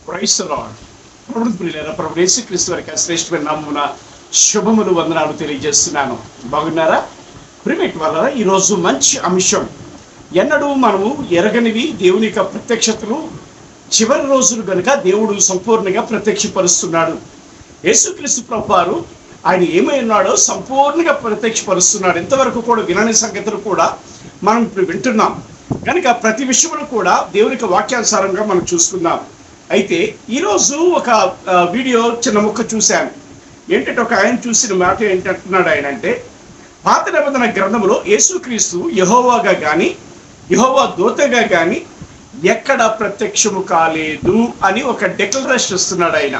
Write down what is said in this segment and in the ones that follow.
Praise the lord. ప్రభువు ప్రియులారా, ప్రభు యేసుక్రీస్తు వారి శ్రేష్టమైన నామమున శుభములు వందనాలు తెలియజేస్తున్నాను. బాగున్నారా? ప్రిమిట్ వల్ల ఈరోజు మంచి అంశం. ఎన్నడూ మనము ఎరగనివి దేవుని యొక్క ప్రత్యక్షతలు చివరి రోజులు కనుక దేవుడు సంపూర్ణంగా ప్రత్యక్షపరుస్తున్నాడు. యేసుక్రీస్తు ప్రభువారు ఆయన ఏమై ఉన్నాడో సంపూర్ణంగా ప్రత్యక్షపరుస్తున్నాడు. ఇంతవరకు కూడా వినని సంగతులు కూడా మనం ఇప్పుడు వింటున్నాం కనుక ప్రతి విషయంలో కూడా దేవునికి వాక్యానుసారంగా మనం చూసుకుందాం. అయితే ఈరోజు ఒక వీడియో చిన్న ముక్క చూశాను. ఏంటంటే ఒక ఆయన చూసిన మాట ఏంటంటున్నాడు ఆయన అంటే, పాత నిబంధన గ్రంథంలో యేసుక్రీస్తు యెహోవాగా కానీ యెహోవా దూతగా కానీ ఎక్కడ ప్రత్యక్షము కాలేదు అని ఒక డిక్లరేషన్ ఇస్తున్నాడు ఆయన.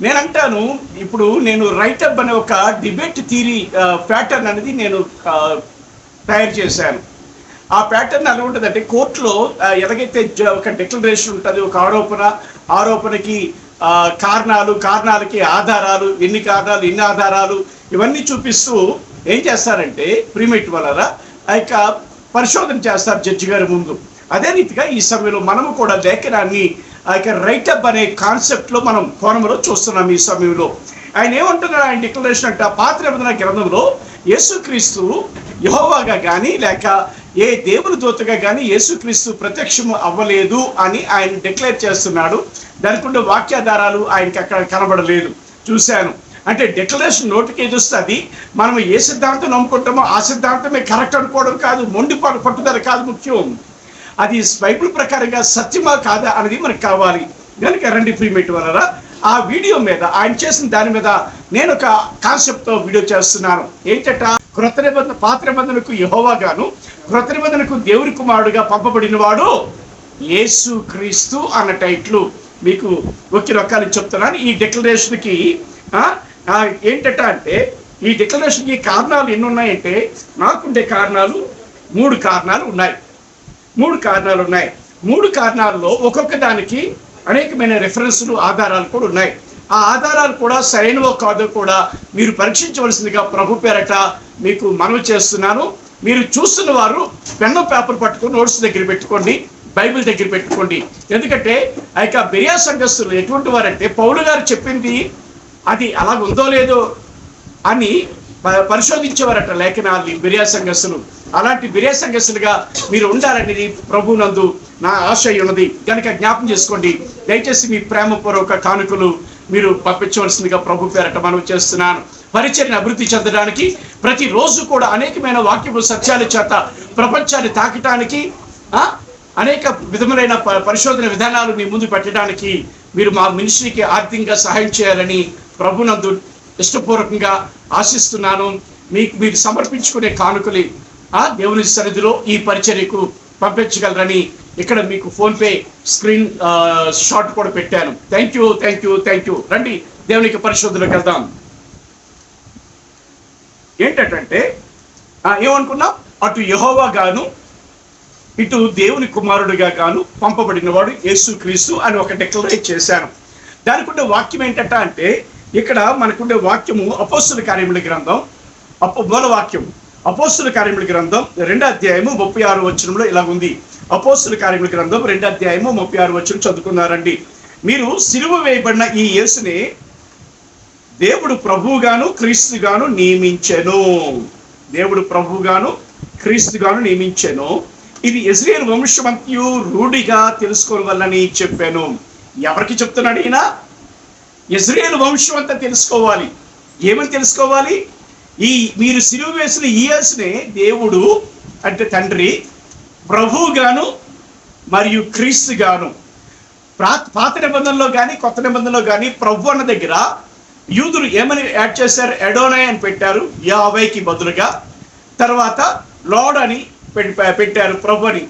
నేనంటాను, ఇప్పుడు నేను రైటప్ అనే ఒక డిబేట్ థియరీ ప్యాటర్న్ అనేది నేను తయారు చేశాను. ఆ ప్యాటర్న్ ఎలా ఉంటుందంటే, కోర్టులో ఎలాగైతే ఒక డిక్లరేషన్ ఉంటుంది, ఒక ఆరోపణకి కారణాలకి ఆధారాలు, ఎన్ని ఆధారాలు ఇవన్నీ చూపిస్తూ ఏం చేస్తారంటే ప్రీమేట్ వలన ఆ యొక్క పరిశోధన చేస్తారు జడ్జి గారి ముందు. అదే రీతిగా ఈ సమయంలో మనము కూడా లేఖనాన్ని ఆ యొక్క రైటప్ అనే కాన్సెప్ట్లో మనం కోణంలో చూస్తున్నాం. ఈ సమయంలో ఆయన ఏమంటున్నారు, ఆయన డిక్లరేషన్ అంటే, పాత నిబంధన గ్రంథంలో యేసుక్రీస్తు యెహోవాగా కానీ లేక ఏ దేవుని దూతగా కానీ యేసుక్రీస్తు ప్రత్యక్షము అవ్వలేదు అని ఆయన డిక్లేర్ చేస్తున్నాడు. దానికి ఉండే వాక్యాధారాలు ఆయనకి అక్కడ కనబడలేదు. చూశాను అంటే డిక్లరేషన్ నోటికి ఎదుస్తుంది. మనం ఏ సిద్ధాంతం నమ్ముకుంటామో ఆ సిద్ధాంతమే కరెక్ట్ అనుకోవడం కాదు, మొండి పట్టుదల కాదు ముఖ్యం. అది బైబిల్ ప్రకారంగా సత్యమా కాదా అనేది మనకు కావాలి. కనుక రండి ప్రీమేట్ వలన ఆ వీడియో మీద ఆయన చేసిన దాని మీద నేను ఒక కాన్సెప్ట్తో వీడియో చేస్తున్నాను. ఏంటంట, క్రొత్త నిబంధన పాత నిబంధనకు యెహోవా గాను క్రొత్త నిబంధనకు దేవుని కుమారుడుగా పంపబడిన వాడు యేసు క్రీస్తు అన్న టైటిల్ మీకు ఒక్కరొక్కరు చెప్తున్నాను. ఈ డిక్లరేషన్కి ఏంటంట అంటే, ఈ డిక్లరేషన్కి కారణాలు ఎన్ని ఉన్నాయంటే, నాకుండే కారణాలు మూడు కారణాలు ఉన్నాయి. మూడు కారణాల్లో ఒక్కొక్క దానికి అనేకమైన రెఫరెన్స్లు, ఆధారాలు కూడా ఉన్నాయి. ఆ ఆధారాలు కూడా సరైనవో కాదో కూడా మీరు పరీక్షించవలసిందిగా ప్రభు పేరట మీకు మనవి చేస్తున్నాను. మీరు చూస్తున్న వారు పెన్ను పేపర్ పట్టుకొని నోట్స్ దగ్గర పెట్టుకోండి, బైబిల్ దగ్గర పెట్టుకోండి. ఎందుకంటే ఆ యొక్క బెరియా సంఘస్థులు ఎటువంటి వారంటే, పౌలు గారు చెప్పింది అది అలా ఉందో లేదో అని పరిశోధించేవారట లేఖనాల్ని బెరియా సంఘస్థులు. అలాంటి బెరియా సంఘస్థులుగా మీరు ఉండాలనేది ప్రభునందు నా ఆశ ఉన్నది. కనుక జ్ఞాపం చేసుకోండి. దయచేసి మీ ప్రేమపూర్వక కానుకలు మీరు పంపించవలసిందిగా ప్రభు పేరట మనవి చేస్తున్నాను. పరిచర్ని అభివృద్ధి చెందడానికి, ప్రతిరోజు కూడా అనేకమైన వాక్యపు సత్యాల చేత ప్రపంచాన్ని తాకటానికి, అనేక విధములైన పరిశోధన విధానాలు మీ ముందు పెట్టడానికి మీరు మా మినిస్ట్రీకి ఆర్థికంగా సహాయం చేయాలని ప్రభునందు ఇష్టపూర్వకంగా ఆశిస్తున్నాను. మీరు సమర్పించుకునే కానుకలు దేవుని సన్నిధిలో ఈ పరిచర్యకు పంపించగలరని ఇక్కడ మీకు ఫోన్పే స్క్రీన్ షాట్ కూడా పెట్టాను. Thank you. రండి దేవునికి పరిశోధనకు వెళ్దాం. ఏంటంటే ఏమనుకున్నాం, అటు యెహోవా గాను ఇటు దేవుని కుమారుడిగా గాను పంపబడిన వాడు యేసుక్రీస్తు అని ఒక డిక్లరేట్ చేశాను. దానికి ఉండే వాక్యం ఏంటంట అంటే, ఇక్కడ మనకుండే వాక్యము అపోస్తుల కార్యముల గ్రంథం, మూలవాక్యం అపోస్తుల కార్యముల గ్రంథం 2వ అధ్యాయము 36వ వచనంలో ఇలా ఉంది. అపోస్తుల కార్యముల గ్రంథం 2వ అధ్యాయము 36వ వచనం చదువుకున్నారండి. మీరు సిలువ వేయబడిన ఈ యేసుని దేవుడు ప్రభువుగాను క్రీస్తుగాను నియమించెను. ఇది ఇశ్రాయేలు వంశమంతయు రూఢిగా తెలుసుకోవాలని చెప్పాను. ఎవరికి చెప్తున్నాడు ఈయన? ఇశ్రాయేలు వంశం అంతా తెలుసుకోవాలి. ఏమని తెలుసుకోవాలి? మీరు సిలువ వేసిన ఈ యేసునే దేవుడు అంటే తండ్రి ప్రభువుగాను మరియు క్రీస్తుగాను. పాత నిబంధనలో కానీ కొత్త నిబంధనలో కానీ ప్రభు అన్న దగ్గర యూదులు ఏమని యాడ్ చేశారు? ఎడోనై అని పెట్టారు యావైకి బదులుగా. తర్వాత లార్డ్ అని పెట్టారు, ప్రభు అని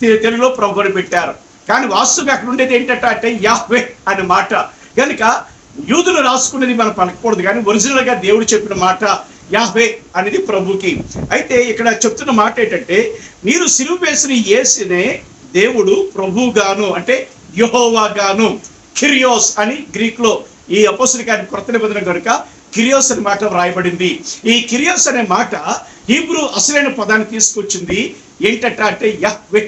తెలుగులో ప్రభు అని పెట్టారు. కానీ వాస్తవంగా అక్కడ ఉండేది ఏంటంటే యాహ్వే అనే మాట. కనుక యూదులు రాసుకునేది మనం పలకకూడదు, కానీ ఒరిజినల్గా దేవుడు చెప్పిన మాట యాహ్వే అనేది ప్రభుకి. అయితే ఇక్కడ చెప్తున్న మాట ఏంటంటే, మీరు సిలువ వేసిన యేసునే దేవుడు ప్రభువుగాను అంటే యెహోవాగాను, కిరియోస్ అని గ్రీక్లో ఈ అపోస్తుల కార్యం క్రొత్త నిబంధన కనుక కిరియోస్ అనే మాట వ్రాయబడింది. ఈ కిరియోస్ అనే మాట హీబ్రూ అసలైన పదాన్ని తీసుకొచ్చింది. ఏంటంటే యహ్వే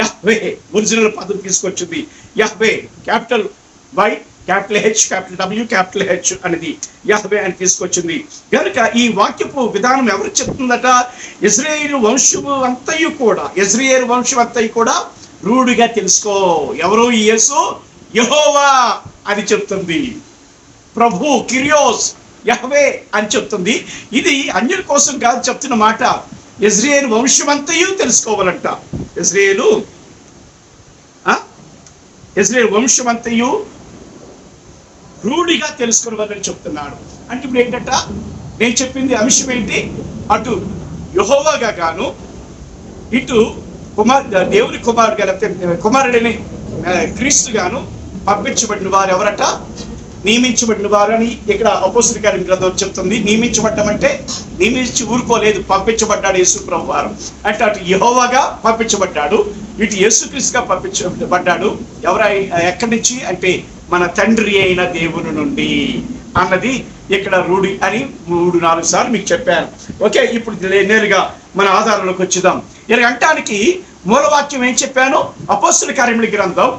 యహ్వే ఒరిజినల్ పదం తీసుకొచ్చింది. Yahweh capital Y, capital H, capital W, capital H అనేది యహ్వే అని తీసుకొచ్చింది. కనుక ఈ వాక్యపు విధానం ఎవరు చెప్తుందట? ఇశ్రాయేలు వంశము అంతయు కూడా, ఇశ్రాయేలు వంశం అంతయు కూడా రూఢిగా తెలుసుకో. ఎవరు? యేసు, యెహోవా అని చెప్తుంది. ప్రభు, కిరియోస్, యహ్వే అని చెప్తుంది. ఇది అన్యుల కోసం కాదు చెప్తున్న మాట. ఇశ్రాయేలు వంశమంతయు తెలుసుకోవాలంట. ఇశ్రాయేలు వంశమంతయు రూఢిగా తెలుసుకోవాలని చెప్తున్నాడు. అంటే ఇప్పుడు ఏంటంట, నేను చెప్పింది అంశం ఏంటి? అటు యెహోవాగా గాను, ఇటు దేవుని కుమారుడని క్రీస్తు గాను పంపించబడిన వారు ఎవరట? నియమించబడిన వారు అని ఇక్కడ అపోస్తలుల కార్యముల గ్రంథం చెప్తుంది. నియమించబడ్డం అంటే నియమించి ఊరుకోలేదు, పంపించబడ్డాడు యేసు ప్రభు వారు. అంటే అటు యెహోవాగా పంపించబడ్డాడు, ఇటు యేసుక్రీస్తుగా పంపించబడ్డాడు. ఎక్కడి నుంచి అంటే మన తండ్రి అయిన దేవుని నుండి అన్నది ఇక్కడ రూఢి అని 3-4 సార్లు మీకు చెప్పాను. ఓకే, ఇప్పుడు నేరుగా మన ఆధారంలోకి వచ్చేద్దాం. ఇలా అంటానికి మూలవాక్యం ఏం చెప్పాను? అపోస్తలుల కార్యముల గ్రంథం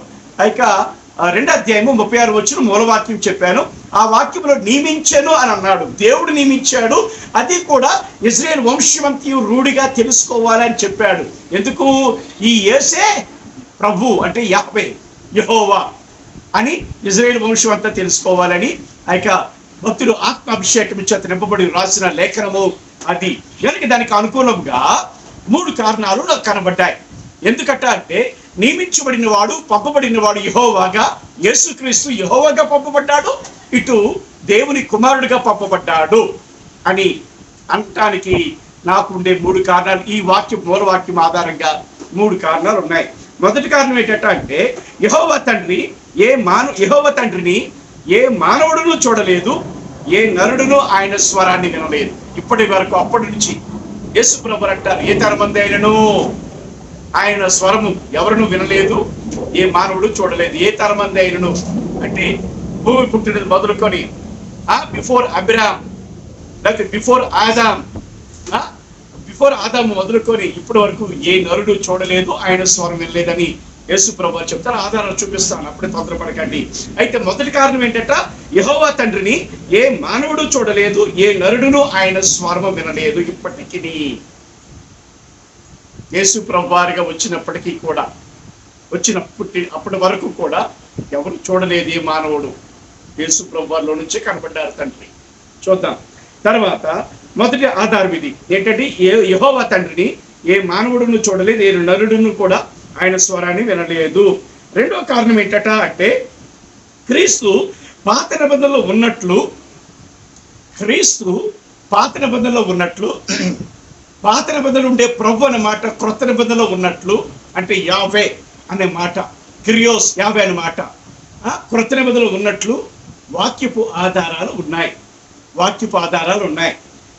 2వ అధ్యాయము 36 వచ్చిన మూలవాక్యం చెప్పాను. ఆ వాక్యంలో నియమించాను అని అన్నాడు. దేవుడు నియమించాడు. అది కూడా ఇశ్రాయేలు వంశమంతయు రూఢిగా తెలుసుకోవాలని చెప్పాడు. ఎందుకు? ఈ యేసే ప్రభు అంటే యహ్వే, యెహోవా అని ఇశ్రాయేలు వంశం అంతా తెలుసుకోవాలని భక్తులు ఆత్మాభిషేకం చేత నింపబడి రాసిన లేఖనము అది. కనుక దానికి అనుకూలంగా 3 కారణాలు నాకు కనబడ్డాయి. ఎందుకంట అంటే నియమించబడిన వాడు, పంపబడిన వాడు యెహోవాగా, యేసుక్రీస్తు యెహోవాగా పంపబడ్డాడు, ఇటు దేవుని కుమారుడిగా పంపబడ్డాడు అని అనటానికి నాకు ఉండే 3 కారణాలు. ఈ మూలవాక్యం ఆధారంగా 3 కారణాలు ఉన్నాయి. మొదటి కారణం ఏంటంటే యెహోవా తండ్రిని ఏ మానవుడును చూడలేదు, ఏ నరుడును ఆయన స్వరాన్ని వినలేదు. ఇప్పటి వరకు, అప్పటి నుంచి యేసు ప్రభువు అంటారు, ఏ తరమంది అయినను ఆయన స్వరము ఎవరును వినలేదు, ఏ మానవుడు చూడలేదు. ఏ తరమంది అయినను అంటే భూమి పుట్టినది మొదలుకొని బిఫోర్ అబ్రామ్, లేకపోతే బిఫోర్ ఆదాము మొదలుకొని ఇప్పటి వరకు ఏ నరుడు చూడలేదు, ఆయన స్వరం వినలేదని యేసు ప్రభువు చెప్తారు. ఆధారాలు చూపిస్తాను, అప్పుడే తొందరపడకండి. అయితే మొదటి కారణం ఏంటంటే యెహోవా తండ్రిని ఏ మానవుడు చూడలేదు, ఏ నరుడును ఆయన స్వరము వినలేదు. ఇప్పటికీ యేసు ప్రభు వారిగా వచ్చినప్పటికీ కూడా, అప్పటి వరకు కూడా ఎవరు చూడలేదు ఏ మానవుడు. యేసు ప్రభు వారిలో నుంచే కనబడ్డారు తండ్రి. చూద్దాం. తర్వాత మొదటి ఆధారం ఇది ఏంటంటే యెహోవా తండ్రిని ఏ మానవుడును చూడలేదు, ఏ నరుడును కూడా ఆయన స్వరాన్ని వినలేదు. రెండో కారణం ఏంటట అంటే క్రీస్తు పాత నిబంధనలో ఉన్నట్లు, పాత నిబంధనలు ఉండే ప్రభు అనే మాట క్రొత్త నిబంధనలో ఉన్నట్లు, అంటే యావే అనే మాట, కిరియోస్ యావే అనే మాట క్రొత్త నిబంధనలో ఉన్నట్లు వాక్యపు ఆధారాలు ఉన్నాయి.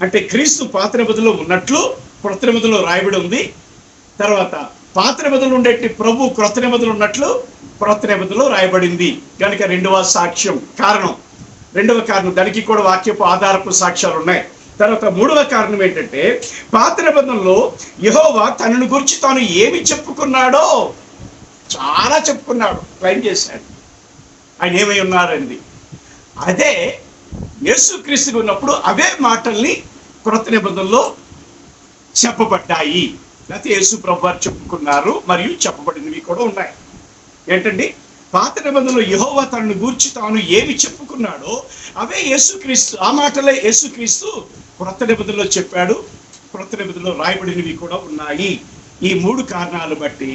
అంటే క్రీస్తు పాత నిబంధనలో ఉన్నట్లు క్రొత్త నిబంధనలో రాయబడి ఉంది. తర్వాత పాత నిబంధనలు ఉండేటి ప్రభు క్రొత్త నిబంధనలు ఉన్నట్లు క్రొత్త నిబంధనలో రాయబడింది. కనుక రెండవ కారణం దానికి కూడా వాక్యపు ఆధారపు సాక్ష్యాలు ఉన్నాయి. తర్వాత మూడవ కారణం ఏంటంటే పాత నిబంధనలో యెహోవా తనను గురించి తాను ఏమి చెప్పుకున్నాడో చాలా చెప్పుకున్నాడు, క్లైమ్ చేశాడు. ఆయన ఏమై ఉన్నారండి. అదే యేసుక్రీస్తు ఉన్నప్పుడు అవే మాటల్ని క్రొత్త నిబంధనలో చెప్పబడ్డాయి. లేకపోతే యేసు ప్రభు వారు చెప్పుకున్నారు మరియు చెప్పబడినవి కూడా ఉన్నాయి. ఏంటండి? పాత నిబంధనలో యెహోవా తనను గూర్చి తాను ఏమి చెప్పుకున్నాడో అవే యేసుక్రీస్తు, ఆ మాటలే యేసుక్రీస్తు క్రొత్త నిబంధనలో చెప్పాడు, క్రొత్త నిబంధనలో రాయబడినవి కూడా ఉన్నాయి. ఈ 3 కారణాలు బట్టి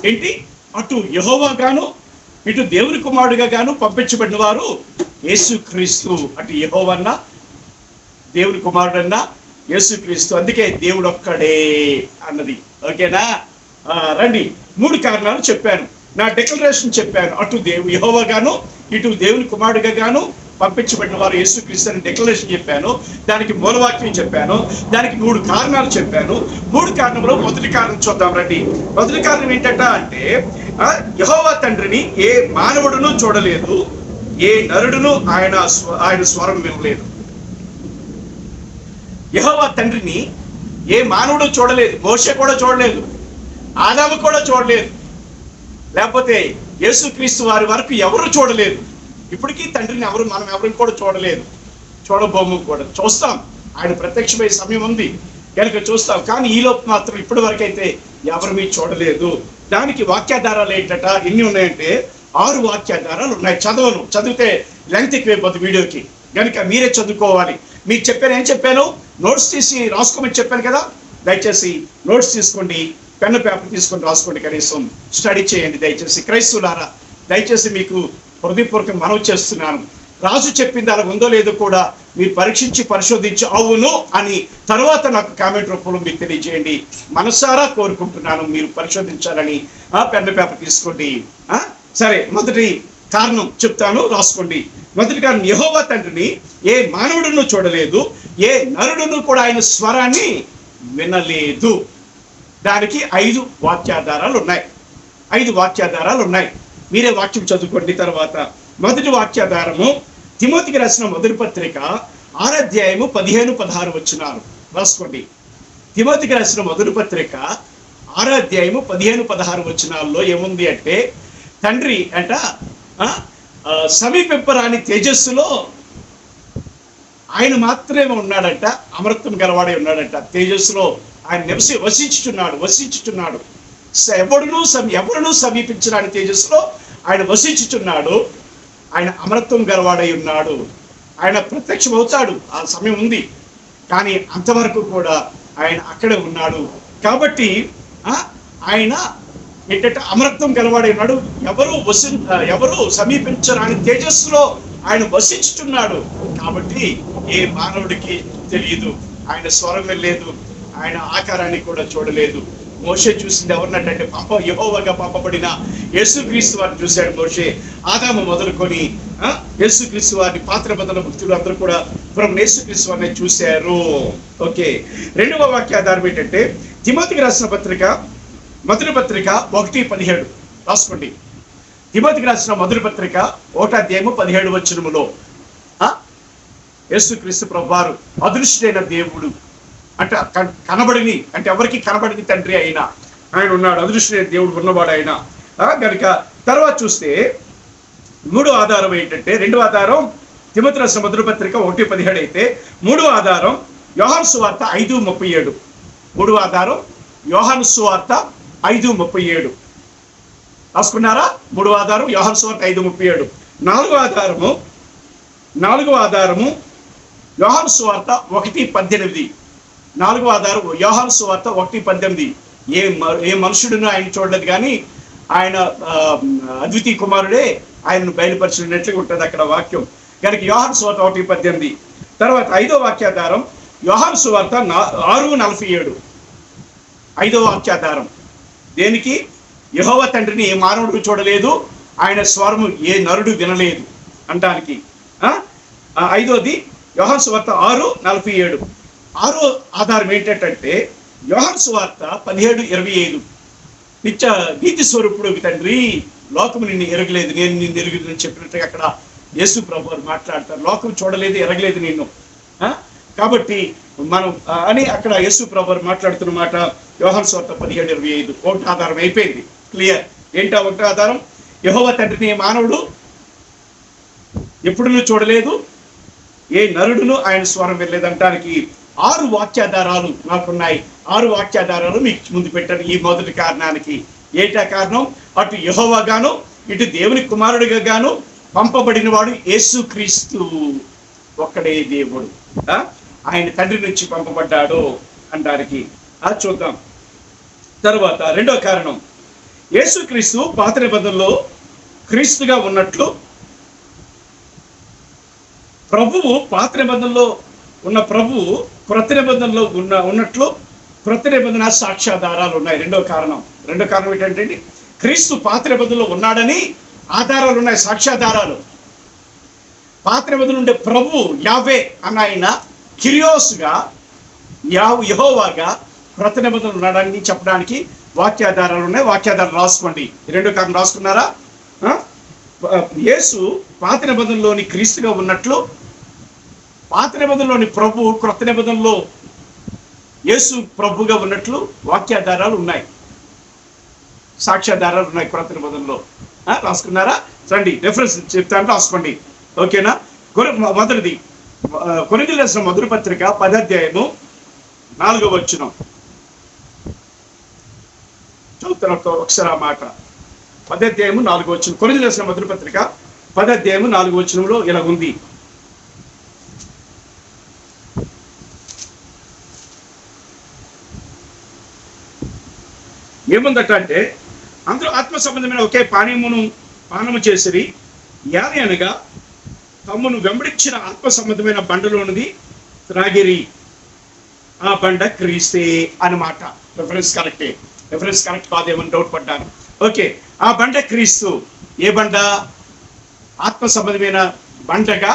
ఏంటి అటు యెహోవా గాను, ఇటు దేవుని కుమారుడిగా గాను పంపించబడిన వారు యేసుక్రీస్తు. అటు యెహోవన్నా, దేవుని కుమారుడన్నా యేసుక్రీస్తు. అందుకే దేవుడు ఒక్కడే అన్నది. ఓకేనా? రండి, 3 కారణాలు చెప్పాను, నా డిక్లరేషన్ చెప్పాను. అటు యెహోవా గాను, ఇటు దేవుని కుమారుడిగా గాను పంపించబడిన వారు యేసుక్రీస్తు అని డిక్లరేషన్ చెప్పాను. దానికి మూలవాక్యం చెప్పాను. దానికి 3 కారణాలు చెప్పాను. 3 కారణంలో మొదటి కారణం చూద్దాం రండి. మొదటి కారణం ఏంటంటే యెహోవా తండ్రిని ఏ మానవుడును చూడలేదు, ఏ నరుడును ఆయన స్వరం వినలేదు. యెహోవా తండ్రిని ఏ మానవుడు చూడలేదు, మోషే కూడా చూడలేదు. ఆదాము కూడా చూడలేదు, లేకపోతే యేసుక్రీస్తు వారి వరకు ఎవరు చూడలేదు. ఇప్పటికీ తండ్రిని మనం ఎవరిని కూడా చూడలేదు, చూడబోము కూడా. చూస్తాం, ఆయన ప్రత్యక్షమయ్యే సమయం ఉంది కనుక చూస్తాం. కానీ ఈలోపు మాత్రం ఇప్పటి వరకు అయితే ఎవరిని చూడలేదు. దానికి వాక్యాధారాలు ఏంటట, ఎన్ని ఉన్నాయంటే 6 వాక్యాధారాలు ఉన్నాయి. చదివితే లెంగ్త్ ఎక్కువైపోతుంది వీడియోకి, కనుక మీరే చదువుకోవాలి. మీకు చెప్పాను, ఏం చెప్పాను, నోట్స్ తీసి రాసుకోమని చెప్పాను కదా. దయచేసి నోట్స్ తీసుకోండి, పెన్ను పేపర్ తీసుకొని రాసుకోండి, కనీసం స్టడీ చేయండి దయచేసి. క్రైస్తవులారా, దయచేసి మీకు హృదయపూర్వకంగా మనవి చేస్తున్నాను, రాజు చెప్పింది అలా ఉందో లేదో కూడా మీరు పరీక్షించి పరిశోధించి అవును అని తర్వాత నాకు కామెంట్ రూపంలో మీరు తెలియజేయండి. మనసారా కోరుకుంటున్నాను మీరు పరిశోధించాలని. పెన్ను పేపర్ తీసుకోండి. సరే, మొదటి కారణం చెప్తాను, రాసుకోండి. మొదటి కారణం, యెహోవా తండ్రిని ఏ మానవుడును చూడలేదు, ఏ నరుడును కూడా ఆయన స్వరాన్ని వినలేదు. దానికి 5 వాక్యాధారాలు ఉన్నాయి. 5 వాక్యాధారాలు ఉన్నాయి. మీరే వాక్యం చదువుకోండి. తర్వాత మొదటి వాక్యాధారము తిమోతికి రాసిన మొదటి పత్రిక 6వ అధ్యాయము 15-16 వచనాలు రాసుకోండి. తిమోతికి రాసిన మొదటి పత్రిక 6వ అధ్యాయము 15-16 వచనాల్లో ఏముంది అంటే, తండ్రి అంట సమీపింపరాని తేజస్సులో ఆయన మాత్రమే ఉన్నాడంట, అమరత్వం గలవాడే ఉన్నాడంట. తేజస్సులో ఆయన వసించుచున్నాడు. ఎవరును సమీపించరాని తేజస్సులో ఆయన వసించుచున్నాడు. ఆయన అమరత్వం గలవాడై ఉన్నాడు. ఆయన ప్రత్యక్షం అవుతాడు, ఆ సమయం ఉంది. కానీ అంతవరకు కూడా ఆయన అక్కడే ఉన్నాడు. కాబట్టి ఆయన ఏంటంటే అమరత్వం గలవాడై ఉన్నాడు. ఎవరు సమీపించరాని తేజస్సులో ఆయన వసించుచున్నాడు. కాబట్టి ఏ మానవుడికి తెలియదు, ఆయన స్వరం వెళ్ళలేదు, ఆయన ఆకారాన్ని కూడా చూడలేదు. మోషే చూసింది ఎవరినట్టంటే యెహోవాగా పంపబడిన యేసుక్రీస్తు వారిని చూశాడు మోషే. ఆదాము మొదలుకొని యేసుక్రీస్తు వారిని, పాత్ర బదుల భక్తులు అందరూ కూడా ప్రభువు యేసుక్రీస్తు వారిని చూశారు. ఓకే, 2వ వాక్యాధారం ఏంటంటే తిమోతికి రాసిన పత్రిక మొదటి పత్రిక 1:17 రాసుకోండి. తిమోతికి రాసిన మొదటి పత్రిక 1వ అధ్యాయము 17 వచనములో యేసుక్రీస్తు ప్రభువారు అదృశ్యుడైన దేవుడు అంటే కనబడిని, అంటే ఎవరికి కనబడిని తండ్రి అయినా ఆయన ఉన్నాడు, అదృశ్యుడైన దేవుడు ఉన్నవాడు ఆయన. కనుక తర్వాత చూస్తే 3వ ఆధారం ఏంటంటే, 2వ ఆధారం తిమోతి రాసిన మొదటి పత్రిక 1:17 అయితే 3వ ఆధారం యోహాను సువార్త 5:37. 3వ ఆధారం యోహాను సువార్త 5:37 రాసుకున్నారా? 3వ ఆధారం యోహాను సువార్త 5:37. 4వ ఆధారము యోహాను సువార్త 1:18. 4వ ఆధారం యోహాను సువార్త 1:18. ఏ మనుషుడును ఆయన చూడలేదు, కానీ ఆయన అద్వితీయ కుమారుడే ఆయనను బయలుపరిచినట్లుగా ఉంటుంది అక్కడ వాక్యం. కనుక యోహాను సువార్త 1:18. తర్వాత 5వ వాక్యాధారం యోహాను సువార్త 6:47. 5వ వాక్యాధారం దేనికి? యెహోవా తండ్రిని ఏ మానవుడు చూడలేదు, ఆయన స్వరము ఏ నరుడు వినలేదు అంటానికి. 5వది యోహాను సువార్త 6:47. 6వ ఆధారం ఏంటంటే యోహాను సువార్త 17:25. నిత్య నీతి స్వరూపుడు తండ్రి, లోకము నిన్ను ఎరగలేదు, నేను నిన్ను ఎరుగుదని చెప్పినట్టుగా అక్కడ యేసు ప్రభు వారు మాట్లాడతారు. లోకం చూడలేదు, ఎరగలేదు నిన్ను. కాబట్టి మనం అని అక్కడ యేసు ప్రభు వారు మాట్లాడుతున్న మాట యోహాను సువార్త 17:25. 1 ఆధారం అయిపోయింది, క్లియర్. ఏంటా 1వ ఆధారం? యెహోవా తండ్రిని మానవుడు ఎప్పుడునూ చూడలేదు, ఏ నరుడును ఆయన స్వరం వెళ్ళలేదంటానికి 6 వాక్యాధారాలు నాకున్నాయి. 6 వాక్యాధారాలు మీకు ముందు పెట్టాను ఈ మొదటి కారణానికి. ఏంటా కారణం? అటు యెహోవా గాను, ఇటు దేవుని కుమారుడిగా గాను పంపబడిన వాడు యేసుక్రీస్తు ఒక్కడే దేవుడు, ఆయన తండ్రి నుంచి పంపబడ్డాడు అంటానికి. చూద్దాం. తర్వాత 2వ కారణం, యేసుక్రీస్తు పాత నిబంధనలో క్రీస్తుగా ఉన్నట్లు, ప్రభువు పాత నిబంధనలో ఉన్న ప్రభువు క్రొత్త నిబంధనలో ఉన్నట్లు క్రొత్త నిబంధన సాక్ష్యాధారాలు ఉన్నాయి. 2వ కారణం ఏంటంటే క్రీస్తు పాత నిబంధనలో ఉన్నాడని ఆధారాలు ఉన్నాయి, సాక్ష్యాధారాలు. పాత నిబంధనలు ఉండే ప్రభు యావే అన్న ఆయన కిరియోస్గా, యెహోవాగా క్రొత్త నిబంధనలు ఉన్నాడని చెప్పడానికి వాక్యాధారాలు ఉన్నాయి. వాక్యాధారాలు రాసుకోండి. 2వ కారణం రాసుకున్నారా? యేసు పాత నిబంధనలోని క్రీస్తుగా ఉన్నట్లు, పాత నిబంధనలోని ప్రభు క్రొత్త నిబంధనలో యేసు ప్రభుగా ఉన్నట్లు వాక్యాధారాలు ఉన్నాయి. సాక్ష్యాధారాలు ఉన్నాయి కొత్త నిబంధనలో. రాసుకున్నారా? రండి, రెఫరెన్స్ చెప్తాను, రాసుకోండి. ఓకేనా? మొదటిది కొరింథీయులకు రాసిన మొదటి పత్రిక 10వ అధ్యాయము 4వ వచనం చదువుతాను ఒకసారి ఆ మాట. 10వ అధ్యాయము 4వ వచనం, కొరింథీయులకు రాసిన మొదటి పత్రిక 10వ అధ్యాయము 4వ వచనంలో ఇలా ఉంది. ఏముందట అంటే, అందరూ ఆత్మ సంబంధమైన ఒకే పానము చేసిరి, యాది అనగా తమ్మును వెంబడించిన ఆత్మ సంబంధమైన బండలోనిది త్రాగిరి, ఆ బండ క్రీస్తే అన్నమాట. రెఫరెన్స్ కరెక్టే, రెఫరెన్స్ కరెక్ట్ కాదేమని డౌట్ పడ్డాను. ఓకే, ఆ బండ క్రీస్తు. ఏ బండ? ఆత్మ సంబంధమైన బండగా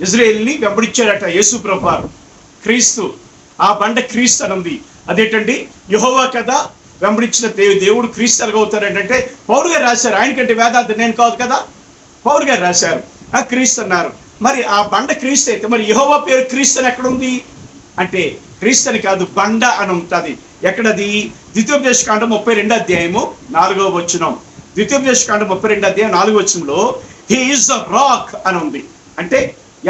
ఇజ్రాయేల్ని వెంబడించారట యేసు ప్రభువారు. క్రీస్తు, ఆ బండ క్రీస్తు అని ఉంది. అదేంటండి? యెహోవా కదా వెంబడించిన దేవుడు క్రీస్తు ఎలాగవుతారు అంటే పౌలు గారు రాశారు. ఆయనకంటే వేదాంత నేను కాదు కదా, పౌలు గారు రాశారు. క్రీస్తు అన్నారు. మరి ఆ బండ క్రీస్తు అయితే మరి యెహోవా పేరు క్రీస్తు అని ఎక్కడ ఉంది అంటే, క్రీస్తు అని కాదు, బండ అని ఉంటుంది. ఎక్కడది? ద్వితీయోపదేశకాండం 32వ అధ్యాయము 4వ వచనం. ద్వితీయోపదేశకాండం 32వ అధ్యాయం 4వ వచనంలో హీ ఈజ్ ద రాక్ అని ఉంది. అంటే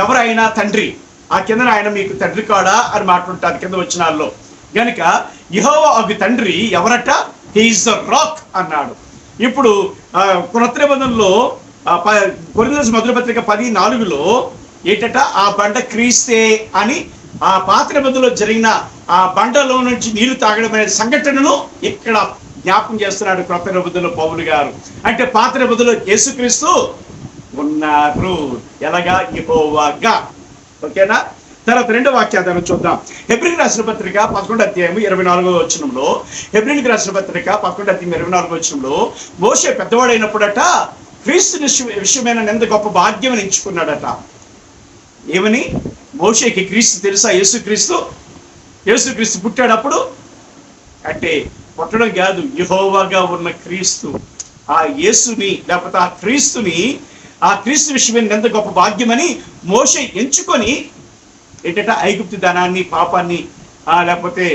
ఎవరైనా తండ్రి, ఆ కింద ఆయన మీకు తండ్రి కాడా అని మాట్లాడుతారు కింద వచనాల్లో. గనుక యెహోవా ఒక తండ్రి ఎవరట? హీ ఈజ్ ద రాక్ అన్నాడు. ఇప్పుడు క్రొత్త నిబంధనలో కొరింథీయులకు మొదటి పత్రిక 10:4లో ఏంటట? ఆ బండ క్రీస్తే అని ఆ పాత నిబంధనలో జరిగిన ఆ బండలో నుంచి నీళ్లు తాగడం అనే సంఘటనను ఇక్కడ జ్ఞాపకం చేస్తున్నాడు క్రొత్త నిబంధనలో పౌలు గారు. అంటే పాత నిబంధనలో యేసుక్రీస్తు ఉన్నారు ఎలాగా? యెహోవాగా. ఓకేనా? తర్వాత రెండో వాక్యాధారం చూద్దాం. హెబ్రీయులకు రాసిన పత్రిక 11వ అధ్యాయము 24వ వచనంలో, హెబ్రీయులకు రాసిన పత్రిక 11వ అధ్యాయం 24వ వచనంలో, మోషే పెద్దవాడైనప్పుడట క్రీస్తు విషయమైన ఎంత గొప్ప భాగ్యం ఎంచుకున్నాడట. ఏమని? మోషేకి క్రీస్తు తెలుసా? యేసుక్రీస్తు పుట్టాడప్పుడు అంటే పుట్టడం కాదు, యెహోవాగా ఉన్న క్రీస్తు, ఆ యేసుని లేకపోతే ఆ క్రీస్తు విషయమైన ఎంత గొప్ప భాగ్యమని మోషే ఎంచుకొని ఏంటంటే ఐగుప్తు ధనాన్ని, పాపాన్ని, లేకపోతే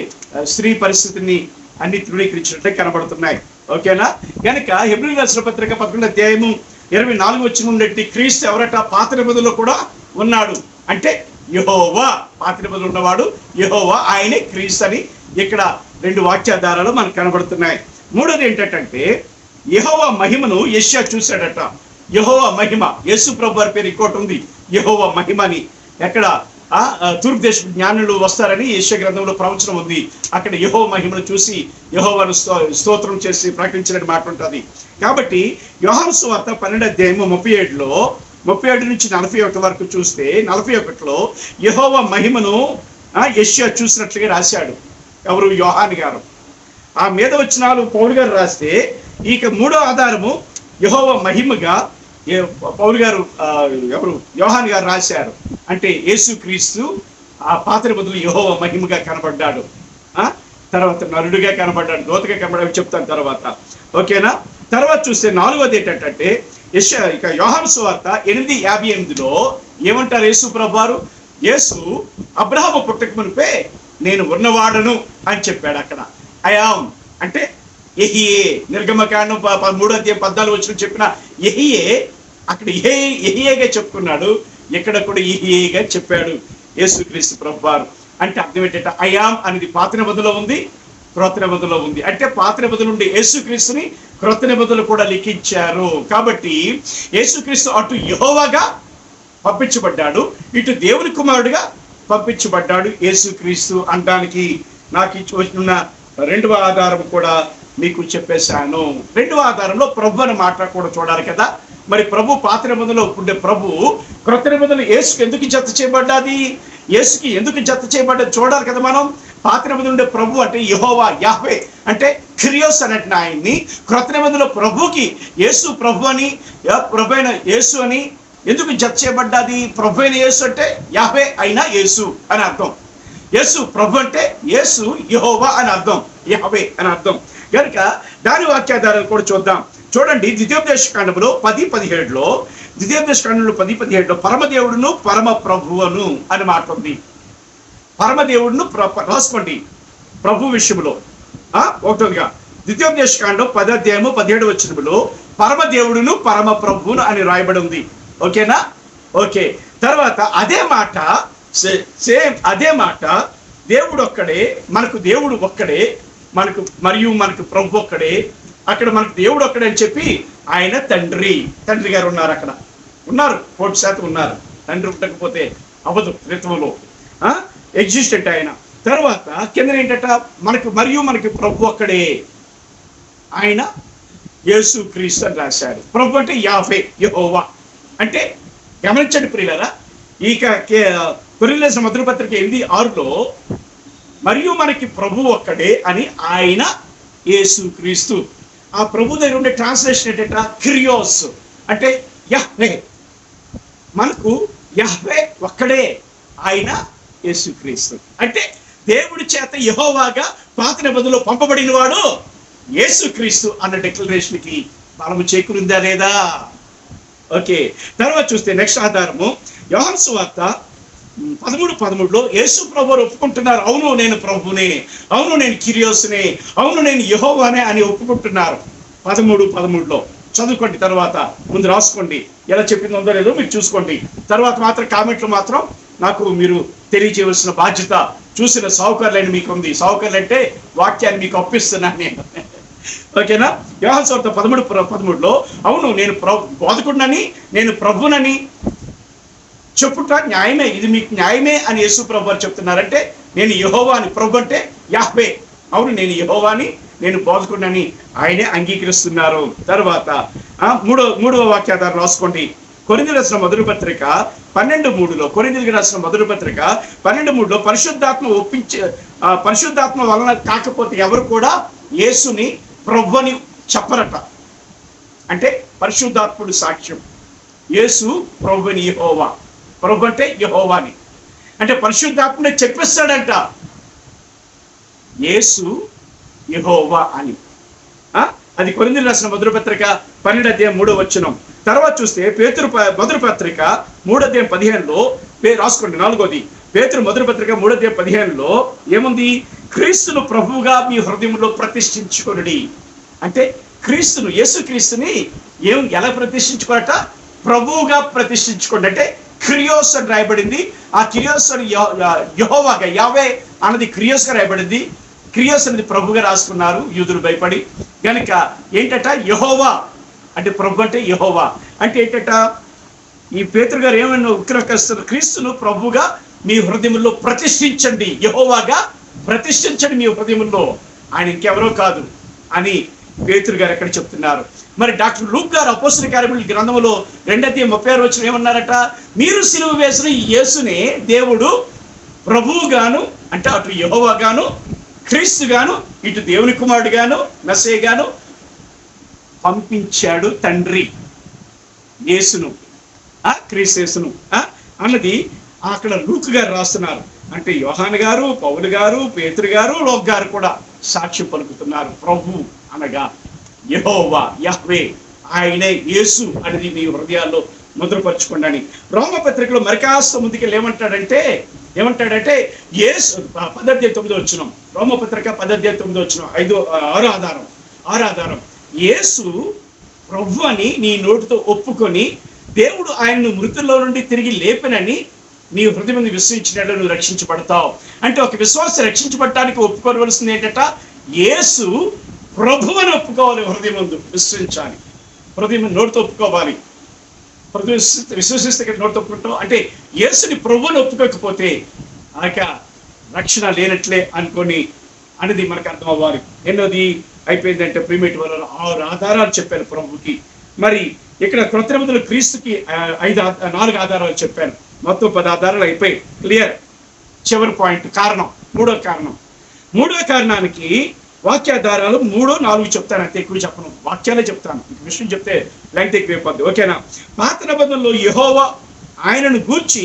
స్త్రీ పరిస్థితిని అన్ని తృణీకరించినట్లే కనబడుతున్నాయి. ఓకేనా? కనుక హెబ్రీయులకు రాసిన పత్రిక 11వ అధ్యాయము 24వ వచనం నుండి క్రీస్తు ఎవరట? పాత నిబంధనలో కూడా ఉన్నాడు. అంటే యెహోవా, పాత నిబంధనలో ఉన్నవాడు యెహోవా, ఆయనే క్రీస్తు అని ఇక్కడ రెండు వాక్యాధారాలు మనకు కనబడుతున్నాయి. మూడోది ఏంటంటే యెహోవా మహిమను యెషయా చూశాడట. యెహోవా మహిమ, యేసు ప్రభు వారి పేరు ఇంకోటి ఉంది యెహోవా మహిమ అని. ఎక్కడ? తూర్పు దేశ జ్ఞానులు వస్తారని యెషయా గ్రంథంలో ప్రవచనం ఉంది. అక్కడ యెహోవా మహిమను చూసి యెహోవాను స్తోత్రం చేసి ప్రకటించినట్టు మాట ఉంటుంది. కాబట్టి యోహాను సువార్త 12వ అధ్యాయము 37 నుంచి 41 వరకు చూస్తే 41లో యెహోవా మహిమను యెషయా చూసినట్లుగా రాశాడు. ఎవరు? యోహాను గారు. ఆ మీద వచనాలు పౌలు గారు రాస్తే ఇక మూడో ఆధారము యెహోవా మహిమగా పౌలు గారు ఎవరు? యోహాను గారు రాశారు. అంటే యేసుక్రీస్తు ఆ పాత నిబంధనలో యెహోవా మహిమగా కనబడ్డాడు. తర్వాత నరుడుగా కనబడ్డాడు, దూతగా కనబడ్డాడు, చెప్తాను తర్వాత. ఓకేనా? తర్వాత చూస్తే నాలుగోది ఏంటంటే ఇక యోహాను సువార్త 8:58లో ఏమంటారు యేసు ప్రభు వారు? యేసు అబ్రహాము పుట్టక మునిపే నేను ఉన్నవాడను అని చెప్పాడు. అక్కడ అయామ్ అంటే యెహీయే. నిర్గమకాండం 3వ అధ్యాయం 14వ వచనం చెప్పిన యెహీయే అక్కడ యెహీయేగా చెప్పుకున్నాడు, ఇక్కడ కూడా యెహీయేగా చెప్పాడు యేసుక్రీస్తు ప్రభువారు. అంటే అర్థం ఏంటంటే అయామ్ అనేది పాత నిబంధనలో ఉంది, క్రొత్త నిబంధనలో ఉంది. అంటే పాత నిబంధన నుండి యేసుక్రీస్తుని క్రొత్త నిబంధనలు కూడా లిఖించారు. కాబట్టి యేసుక్రీస్తు అటు యెహోవాగా పంపించబడ్డాడు, ఇటు దేవుని కుమారుడిగా పంపించబడ్డాడు యేసుక్రీస్తు అనడానికి నాకు వచ్చిన రెండవ ఆధారం కూడా మీకు చెప్పేశాను. రెండవ ఆధారంలో ప్రభు అని మాట్లాడకూడదు చూడాలి కదా. మరి ప్రభు పాత నిబంధనలో ఉండే ప్రభు క్రొత్త నిబంధనలు యేసుకి ఎందుకు జత చేయబడ్డాది? యేసుకి ఎందుకు జత చేయబడ్డది చూడాలి కదా మనం. పాత నిబంధనలో ఉండే ప్రభు అంటే యెహోవా, యాహ్వే అంటే క్రియోస్ అన్నట్టు ఆయన్ని. క్రొత్త నిబంధనలో ప్రభుకి యేసు ప్రభు అని, ప్రభు అయిన యేసు అని ఎందుకు జత చేయబడ్డాది? ప్రభు అయిన యేసు అంటే యాహ్వే అయినా యేసు అని అర్థం. యేసు ప్రభు అంటే యేసు యెహోవా అని అర్థం, యాహ్వే అని అర్థం. కనుక దాని వాక్యాధారాలు కూడా చూద్దాం. చూడండి, ద్వితీయోపదేశకాండంలో 10:17లో, ద్వితీయోపదేశకాండంలో 10:17లో పరమదేవుడును పరమ ప్రభువును అని మాట ఉంది. పరమదేవుడును రాసుకోండి ప్రభు విషయంలో. ఒకటోదిగా ద్వితీయోపదేశకాండం 10:17 పరమ దేవుడును పరమ ప్రభువును అని రాయబడి ఉంది. ఓకేనా? ఓకే. తర్వాత అదే మాట సేమ్ అదే మాట దేవుడు ఒక్కడే, మనకు దేవుడు ఒక్కడే, మనకు ప్రభు ఒక్కడే. అక్కడ మనకు దేవుడు ఒక్కడే అని చెప్పి ఆయన తండ్రి గారు ఉన్నారు, అక్కడ ఉన్నారు, 100% ఉన్నారు. తండ్రి ఉండకపోతే అవదు త్రిత్వంలో, ఎగ్జిస్టెంట్ ఆయన. తర్వాత కింద ఏంటంట, మనకు ప్రభు ఒక్కడే, ఆయన యేసు క్రీస్తు అని రాశాడు. ప్రభు అంటే యాహవే, యెహోవా అంటే గమనించండి ప్రియులారా. ఇక కొరింథీయులకు రాసిన మొదటి పత్రిక 8:6 మరియు మనకి ప్రభు ఒక్కడే అని ఆయన యేసు క్రీస్తు. ఆ ప్రభు దగ్గర ఉండే ట్రాన్స్లేషన్ ఏంటంట, క్రియోస్ అంటే యహ్వే. మనకు యహ్వే ఒక్కడే, ఆయన యేసు క్రీస్తు. అంటే దేవుడి చేత యెహోవాగా పాత నిబంధనలో పంపబడిన వాడు యేసు క్రీస్తు అన్న డిక్లరేషన్ కి బలము చేకూరిందా లేదా? ఓకే. తర్వాత చూస్తే నెక్స్ట్ ఆధారము యోహాను సువార్త 13:13 యేసు ప్రభువుని ఒప్పుకుంటున్నారు. అవును నేను ప్రభునే, అవును నేను కిరియోస్నే, అవును నేను యెహోవానే అని ఒప్పుకుంటున్నారు. 13:13 చదువుకోండి, తర్వాత ముందు రాసుకోండి, ఎలా చెప్పింది ఉందో లేదో మీరు చూసుకోండి. తర్వాత మాత్రం కామెంట్లు మాత్రం నాకు మీరు తెలియజేయవలసిన బాధ్యత చూసిన సావుకారులైన మీకు ఉంది. సావుకారులు అంటే వాక్యాన్ని మీకు అప్పిస్తున్నాను నేను. ఓకేనా? యోహాను సువార్త 13:13 అవును నేను బోధకుడినని, నేను ప్రభునని చెప్పుట న్యాయమే, ఇది మీకు న్యాయమే అని యేసు ప్రభు వారు చెప్తున్నారంటే నేను యెహోవాని, ప్రభు అంటే యాహ్వే, అవును నేను యెహోవాని, నేను బోధకుడినని ఆయనే అంగీకరిస్తున్నారు. తర్వాత మూడవ వాక్యాధారం రాసుకోండి. కొరింథీయులకు రాసిన మొదటి పత్రిక 12:3 కొరింథీయులకు రాసిన మొదటి పత్రిక 12:3 పరిశుద్ధాత్మ వలన కాకపోతే ఎవరు కూడా యేసుని ప్రభు అని చెప్పరట. అంటే పరిశుద్ధాత్ముడు సాక్ష్యం, యేసు ప్రభు అని, యెహోవా ప్రభు అంటే యెహోవాని, అంటే పరిశుద్ధాత్ముడే చెప్పిస్తాడంట యేసు యెహోవా అని. అది కొరింథీయులకు రాసిన మొదటి పత్రిక 12:3 తర్వాత చూస్తే పేతురు మొదటి పత్రిక 3:15 రాసుకోండి. 4వది పేతురు మొదటి పత్రిక 3:15 ఏముంది? క్రీస్తును ప్రభువుగా మీ హృదయంలో ప్రతిష్ఠించుకొనుడి. అంటే క్రీస్తును, యేసు క్రీస్తుని ఎలా ప్రతిష్ఠించుకోరట? ప్రభువుగా ప్రతిష్ఠించుకోండి. అంటే క్రియోస్ అని రాయబడింది. ఆ క్రియోస్ అని యెహోవాగా, యావే అన్నది క్రియోస్ గా రాయబడింది. క్రియోస్ అనేది ప్రభుగా రాసుకున్నారు యూదులు భయపడి. కనుక ఏంటట, యెహోవా అంటే ప్రభు అంటే యెహోవా అంటే ఏంటట, ఈ పేతురు గారు ఏమైనా ఉక్కిరకిస్తున్నారు, క్రీస్తును ప్రభుగా మీ హృదయంలో ప్రతిష్ఠించండి, యెహోవాగా ప్రతిష్ఠించండి మీ హృదయంలో, ఆయన ఇంకెవరో కాదు అని పేతురు గారు ఎక్కడ చెప్తున్నారు. మరి డాక్టర్ లూక్ గారు అపోస్తల కార్యముల గ్రంథంలో 2:36 ఏమన్నారట, మీరు సిలువ వేసిన యేసునే దేవుడు ప్రభువుగాను, అంటే అటు యెహోవాగాను క్రీస్తుగాను ఇటు దేవుని కుమారుడుగాను మెస్సీయగాను పంపించాడు తండ్రి యేసును, క్రీస్తు యేసును అన్నది అక్కడ లూక్ గారు రాస్తున్నారు. అంటే యోహాను గారు, పౌలు గారు, పేతురు గారు, లోక్ గారు కూడా సాక్ష్యం పలుకుతున్నారు. ప్రభు అనగా యెహోవా, యహ్వే, ఆయనే యేసు అనేది మీ హృదయాల్లో ముద్రపరచుకోండి అని. రోమపత్రికలో మరికాస్త ముందుకెళ్ళి ఏమంటాడంటే యేసు 10:9 రోమపత్రిక 10:9 ఆరో ఆధారం యేసు ప్రభు అని నీ నోటితో ఒప్పుకొని దేవుడు ఆయనను మృతుల్లో నుండి తిరిగి లేపనని నీ హృదయం విశ్వసించినట్లు నువ్వు రక్షించబడతావు. అంటే ఒక విశ్వాస రక్షించబడటానికి ఒప్పుకోవలసింది ఏంటంట, యేసు ప్రభు అని ఒప్పుకోవాలి, హృదయం ముందు విశ్వసించాలి, హృదయం నోటితో ఒప్పుకోవాలి. విశ్వసిస్తే నోటితో ఒప్పుకుంటాం. అంటే యేసుని ప్రభు అని ఒప్పుకోకపోతే ఆక రక్షణ లేనట్లే అనుకొని అనేది మనకు అర్థం అవ్వాలి. ఎన్నోది అయిపోయిందంటే ప్రీమేట్ వల్ల 6 ఆధారాలు చెప్పాను ప్రభుకి. మరి ఇక్కడ క్రొత్త నిబంధనలో క్రీస్తుకి 4 ఆధారాలు చెప్పాను. మొత్తం 10 ఆధారాలు అయిపోయి క్లియర్. చివరి పాయింట్ కారణం, మూడో కారణానికి వాక్యాధారాలు 3, 4 చెప్తాను, అంతే, ఎక్కువ చెప్పను, వాక్యాలే చెప్తాను. విషయం చెప్తే లెంగ్త్ ఎక్కువైపోద్ది. ఓకేనా? పాత నిబంధనలో యెహోవా ఆయనను గూర్చి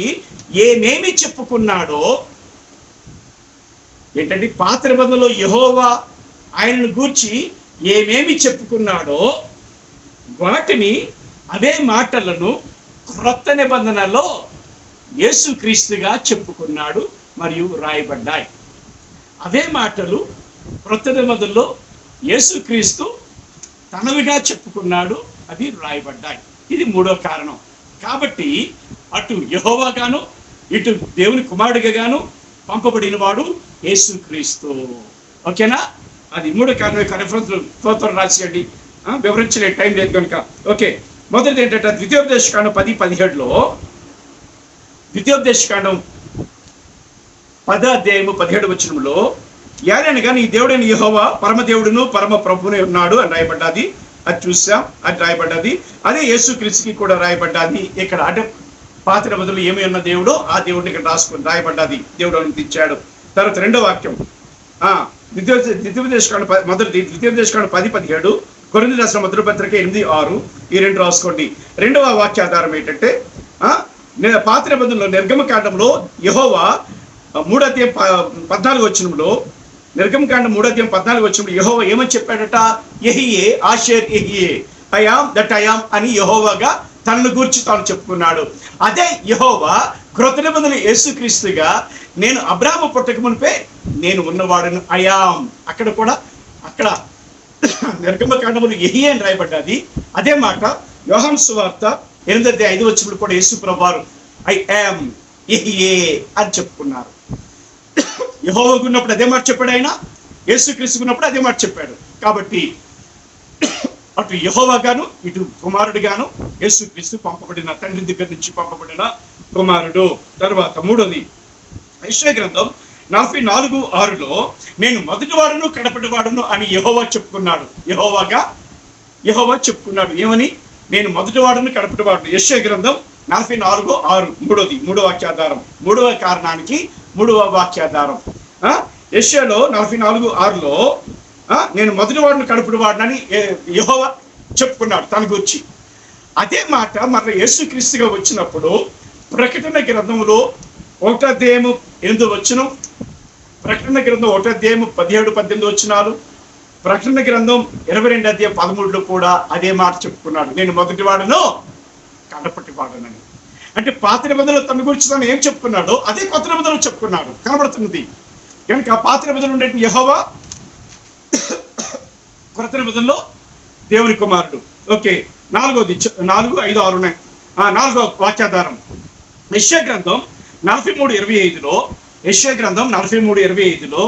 ఏమేమి చెప్పుకున్నాడో, ఏంటంటే పాత నిబంధనలో యెహోవా ఆయనను గూర్చి ఏమేమి చెప్పుకున్నాడో వాటిని, అదే మాటలను క్రొత్త నిబంధనలో యేసుక్రీస్తుగా చెప్పుకున్నాడు మరియు రాయబడ్డాయి. అవే మాటలు క్రొత్త నిబంధనలో యేసుక్రీస్తు తనవిగా చెప్పుకున్నాడు, అది రాయబడ్డాయి. ఇది మూడో కారణం. కాబట్టి అటు యెహోవాగాను ఇటు దేవుని కుమారుడిగా గాను పంపబడిన వాడు యేసుక్రీస్తు. ఓకేనా? అది మూడో కారణం. స్తోత్రం రాసేయండి, వివరించలే టైం లేదు కనుక. ఓకే, మొదటిది ఏంటంటే ద్వితీయోపదేశకాండం 10:17లో, ద్వితీయోపదేశకాండం 10:17 ఏలైనగా నీ దేవుడైన యెహోవా పరమదేవుడును పరమ ప్రభువునే ఉన్నాడు అని రాయబడ్డది. అది చూసాం, అది రాయబడ్డది. అదే యేసుక్రీస్తుకి కూడా రాయబడ్డది. ఇక్కడ అంటే పాత నిబంధనలో ఏమి ఉన్న దేవుడో ఆ దేవుడిని ఇక్కడ రాయబడ్డది, దేవుడు అనుమతించాడు. తర్వాత రెండో వాక్యం ద్వితీయోపదేశకాండం 10:17, కొరింథీ రాసిన మొదటి పత్రిక 8:6, ఈ రెండు రాసుకోండి. రెండవ వాక్యాధారం ఏంటంటే పాత నిబంధనలో నిర్గమకాండంలో యెహోవా 3:14 నిర్గమకాండం 3:14 యెహోవా ఏమని చెప్పాడట? యెహీయే ఆషేర్ యెహీయే, I am that I am అని యెహోవాగా తనను గూర్చి తాను చెప్పుకున్నాడు. అదే యెహోవా క్రొత్త నిబంధన యేసుక్రీస్తుగా నేను అబ్రాహాము పుట్టక మునిపే నేను ఉన్నవాడను, ఐ యామ్. అక్కడ కూడా అక్కడ నిర్గమకాండములు యెహీయే అని రాయబడ్డది. అదే మాట యోహాను సువార్త 8:5 కూడా యేసు ప్రభువారు ఐ యామ్ యెహీయే అని చెప్పుకున్నారు. యెహోవాకు ఉన్నప్పుడు అదే మాట చెప్పాడు, ఆయన యేసుక్రీస్తుకు ఉన్నప్పుడు అదే మాట చెప్పాడు. కాబట్టి అటు యెహోవా గాను ఇటు కుమారుడు గాను యేసుక్రీస్తు పంపబడిన, తండ్రి దగ్గర నుంచి పంపబడిన కుమారుడు. తర్వాత మూడోది యెషయా గ్రంథం 44:6లో నేను మొదటి వాడును కడపటి వాడును అని యెహోవా చెప్పుకున్నాడు. యెహోవా చెప్పుకున్నాడు ఏమని? నేను మొదటి వాడును కడపటి వాడును. యెషయా గ్రంథం 44:6 మూడో వాక్యాధారం. మూడవ కారణానికి మూడవ వాక్యాధారం యెషయాలో 44:6లో నేను మొదటి వాడును కడపటి వాడునని యెహోవా చెప్పుకున్నాడు తన గురించి. అదే మాట మన యేసుక్రీస్తుగా వచ్చినప్పుడు ప్రకటన గ్రంథంలో 1:8, ప్రకటన గ్రంథం 1:17-18, ప్రకటన గ్రంథం 22:13 కూడా అదే మాట చెప్పుకున్నాడు, నేను మొదటి వాడును కడపటి వాడునని. అంటే పాత నిబంధనలో తన గురించి తను ఏం చెప్పుకున్నాడో అదే కొత్త నిబంధనలో చెప్పుకున్నాడు, కనబడుతున్నది. కనుక పాత నిబంధనలు ఉండే యెహోవా, కొత్త నిబంధనలో దేవుని కుమారుడు. ఓకే, 4, 5, 6 ఉన్నాయి. 4వ వాక్యాధారం యెషయా గ్రంథం 43:25లో, యెషయా గ్రంథం 43:25లో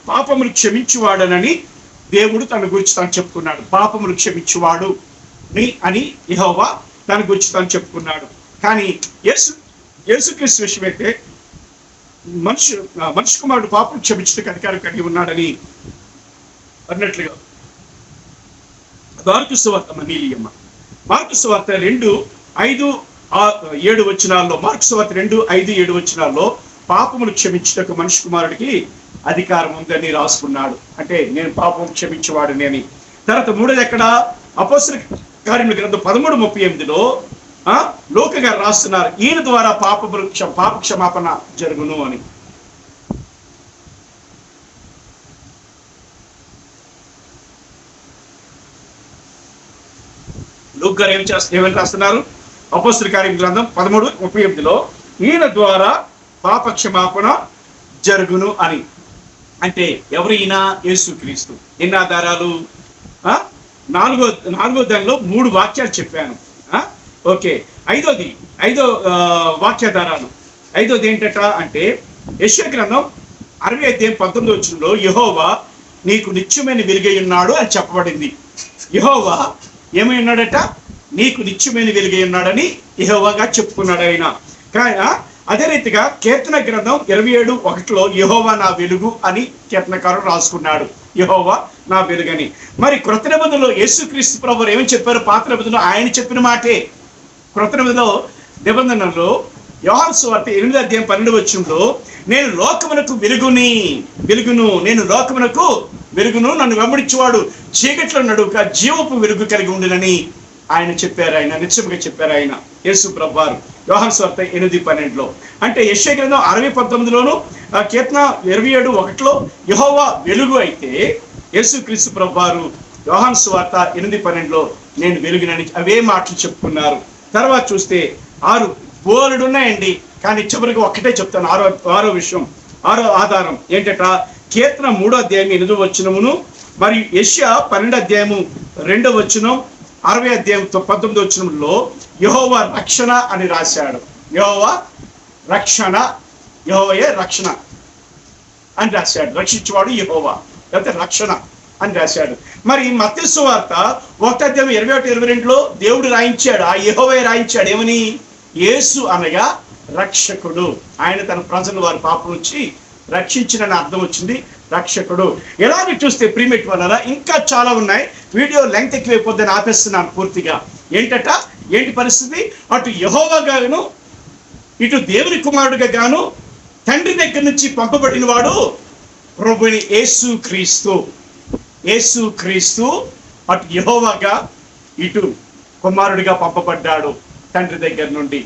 పాపములు క్షమించువాడనని దేవుడు తన గురించి తాను చెప్పుకున్నాడు. పాపములు క్షమించువాడు అని యెహోవా తన గురించి తాను చెప్పుకున్నాడు. కానీ యేసుక్రీస్తు విషయం అయితే మనిషి కుమారుడు పాపం క్షమించడానికి అధికారం కలిగి ఉన్నాడని అన్నట్లుగా మార్కు సువార్త 2:5-7 మార్కు సువార్త 2:5-7 పాపములు క్షమించుటకు మనిషి కుమారుడికి అధికారం ఉందని రాసుకున్నాడు. అంటే నేను పాపం క్షమించేవాడిని అని. తర్వాత మూడోది ఎక్కడ? అపోస్తలుల కార్యముల గ్రంథం 13:38లో లోక గారు రాస్తున్నారు, ఈయన ద్వారా పాప క్షమాపణ జరుగును అని. లోక గారు ఏమని రాస్తున్నారు? అపోస్తలుల కార్యముల గ్రంథం 13:38లో ఈయన ద్వారా పాప క్షమాపణ జరుగును అని. అంటే ఎవరు ఈయన? యేసుక్రీస్తు. ఎన్ని ఆధారాలు? 4వ దానిలో 3 వాక్యాలు చెప్పాను. ఓకే, ఐదో వాక్యాధారాలు. ఐదోది ఏంటట అంటే యెషయా గ్రంథం 60:19 యెహోవా నీకు నిత్యమైన వెలుగై ఉన్నాడు అని చెప్పబడింది. యెహోవా ఏమై ఉన్నాడట? నీకు నిత్యమైన వెలుగై ఉన్నాడని యెహోవాగా చెప్పుకున్నాడు ఆయన. అదే రీతిగా కీర్తన గ్రంథం 27:1 యెహోవా నా వెలుగు అని కీర్తనకారుడు రాసుకున్నాడు, యెహోవా నా వెలుగని. మరి క్రొత్త నిబంధనలో యేసుక్రీస్తు ప్రభువు ఏమని చెప్పారు? పాత నిబంధనలో ఆయన చెప్పిన మాటే. క్రొత్త నిబంధనలో యోహాను సువార్త 8:12 నేను లోకమునకు వెలుగును, నేను లోకమునకు వెలుగును, నన్ను వెంబడించేవాడు చీకట్లో నడుక జీవపు వెలుగు కలిగి ఉండునని ఆయన చెప్పారు. ఆయన నిశ్చయంగా చెప్పారు ఆయన యేసు ప్రభువారు యోహాను సువార్త 8:12. అంటే యెషయా గ్రంథం 60:19 కీర్తన 27:1 యెహోవా వెలుగు అయితే యేసుక్రీస్తు ప్రభువారు యోహాను సువార్త 8:12 నేను వెలుగునని అవే మాటలు చెప్పుకున్నారు. తర్వాత చూస్తే 6 బోలెడు ఉన్నాయండి, కానీ చివరికి ఒక్కటే చెప్తాను. ఆరో విషయం, ఆరో ఆధారం ఏంటట? కీర్తన 3వ అధ్యాయం 8వ వచనమును, మరియు యెషయా 12వ అధ్యాయము 2వ వచనం, 60వ అధ్యాయం 19వ వచనంలో యెహోవా రక్షణ అని రాశాడు. యెహోవా రక్షణ, యెహోవాయే రక్షణ అని రాశాడు. రక్షించేవాడు యెహోవా, లేకపోతే రక్షణ అని రాశాడు. మరి మత్తయి సువార్త 1వ అధ్యాయం 21-22లో దేవుడు రాయించాడు, ఆ యెహోవా రాయించాడు. ఏమని? యేసు అనగా రక్షకుడు, ఆయన తన ప్రజలు వారి పాపం నుంచి రక్షించినని అర్థం వచ్చింది, రక్షకుడు. ఎలాగ చూస్తే ప్రీమేట్ వల్ల ఇంకా చాలా ఉన్నాయి. వీడియో లెంగ్త్ ఎక్కువైపోద్దని ఆపేస్తున్నాను పూర్తిగా. ఏంటి పరిస్థితి? అటు యెహోవా గాను, ఇటు దేవుని కుమారుడిగా గాను తండ్రి దగ్గర నుంచి పంపబడిన వాడు ప్రభుని యేసు క్రీస్తు. అటు యెహోవాగా, ఇటు కుమారుడిగా పంపబడ్డాడు తండ్రి దగ్గర నుండి.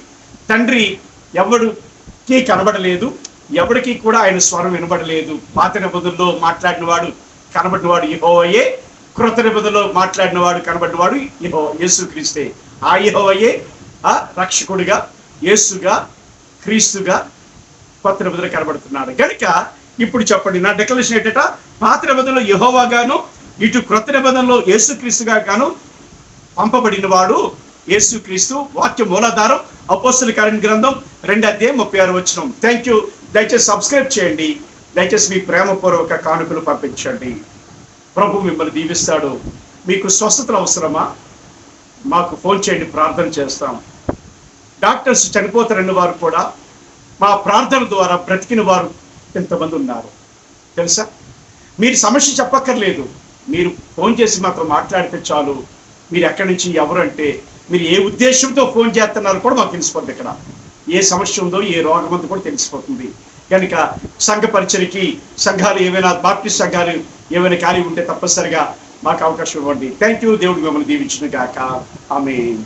తండ్రి ఎవడికి కనబడలేదు, ఎవడికి కూడా ఆయన స్వరం వినబడలేదు. పాత నిబంధనలో మాట్లాడినవాడు కనబడినవాడు యెహోవాయే, క్రొత్త నిబంధనలో మాట్లాడినవాడు కనబడినవాడు యేసుక్రీస్తే. ఆ యెహోవాయే ఆ రక్షకుడిగా, యేసుగా, క్రీస్తుగా కొత్త నిబంధనలో కనబడుతున్నాడు. కనుక ఇప్పుడు చెప్పండి, నా డెక్లరేషన్ ఏంటంట? పాత నిబంధనలో యెహోవా గాను, ఇటు క్రొత్త నిబంధనలో యేసుక్రీస్తుగా గాను పంపబడిన వాడు యేసుక్రీస్తు. వాక్య మూలాధారం అపోస్తలుల కార్యాల గ్రంథం 2వ అధ్యాయం 36వ వచనం. Thank you. దయచేసి సబ్స్క్రైబ్ చేయండి. దయచేసి మీ ప్రేమపూర్వక కానుకలు పంపించండి. ప్రభు మిమ్మల్ని దీవిస్తాడు. మీకు స్వస్థతలు అవసరమా? మాకు ఫోన్ చేయండి, ప్రార్థన చేస్తాం. డాక్టర్స్ చనిపోతారన్న వారు కూడా మా ప్రార్థన ద్వారా బ్రతికిన వారు ఎంతమంది ఉన్నారు తెలుసా? మీరు సమస్య చెప్పక్కర్లేదు, మీరు ఫోన్ చేసి మాతో మాట్లాడితే చాలు. మీరు ఎక్కడి నుంచి, ఎవరు అంటే, మీరు ఏ ఉద్దేశంతో ఫోన్ చేస్తున్నారో కూడా మాకు తెలిసిపోతుంది. ఇక్కడ ఏ సమస్య ఉందో, ఏ రోగం ఉందో కూడా తెలిసిపోతుంది. కనుక సంఘ పరిచయకి సంఘాలు ఏవైనా, బాప్టిస్ట్ సంఘాలు ఏమైనా ఖాళీ ఉంటే తప్పనిసరిగా మాకు అవకాశం ఇవ్వండి. Thank you. దేవుడు మిమ్మల్ని దీవించును గాక. ఆమేన్.